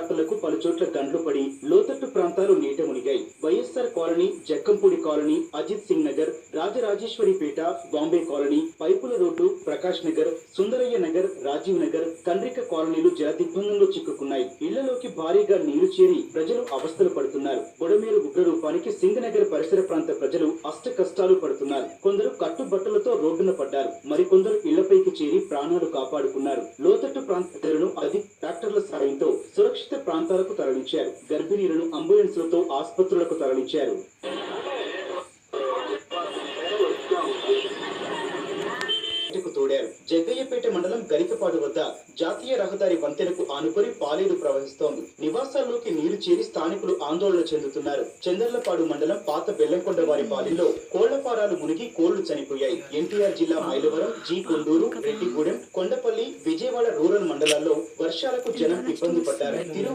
వాహనదారులకు పలుచోట్ల గండ్లు పడి లోతట్టు ప్రాంతాలు నీట మునిగాయి. YSR colony, Jakkampudi colony, Ajit Singh Nagar, Rajarajeswaripeta, Bombay colony, పైపుల రోడ్డు, ప్రకాష్ నగర్, సుందరయ్య నగర్, రాజీవ్ నగర్, కండ్రిక కాలనీలు జలదిగ్బంధంలో చిక్కుకున్నాయి. ఇళ్లలోకి భారీగా నీరు చేరి ప్రజలు అవస్థలు పడుతున్నారు. బుడమేరు ఉగ్రరూపానికి సింగ్ నగర్ పరిసర ప్రాంత ప్రజలు అష్ట కష్టాలు పడుతున్నారు. కొందరు కట్టుబట్టలతో రోడ్డున పడ్డారు. మరికొందరు ఇళ్లపైకి చేరి ప్రాణాలు కాపాడుకున్నారు. లోతట్టు ప్రాంతాలను ట్రాక్టర్ల సాయంతో సురక్షిత ప్రాంతాలకు తరలించారు. గర్భిణీలను అంబులెన్స్లతో ఆసుపత్రులకు తరలించారు. తోడారు. జగ్గయ్యపేట మండలం గరికపాడు వద్ద జాతీయ రహదారి వంతెనకు ఆనుకొని పాలేరు ప్రవహిస్తోంది. నివాసాల్లోకి నీరు చేరి స్థానికులు ఆందోళన చెందుతున్నారు. చందర్లపాడు మండలం పాత బెల్లంకొండ వారి పాలెంలో కోళ్లపారాలు మునిగి కోళ్లు చనిపోయాయి. ఎన్టీఆర్ జిల్లా మైలవరం, జీ కొండూరు, రెడ్డిగూడెం, కొండపల్లి, విజయవాడ రూరల్ మండలాల్లో వర్షాలకు జనం ఇబ్బంది పడ్డారు.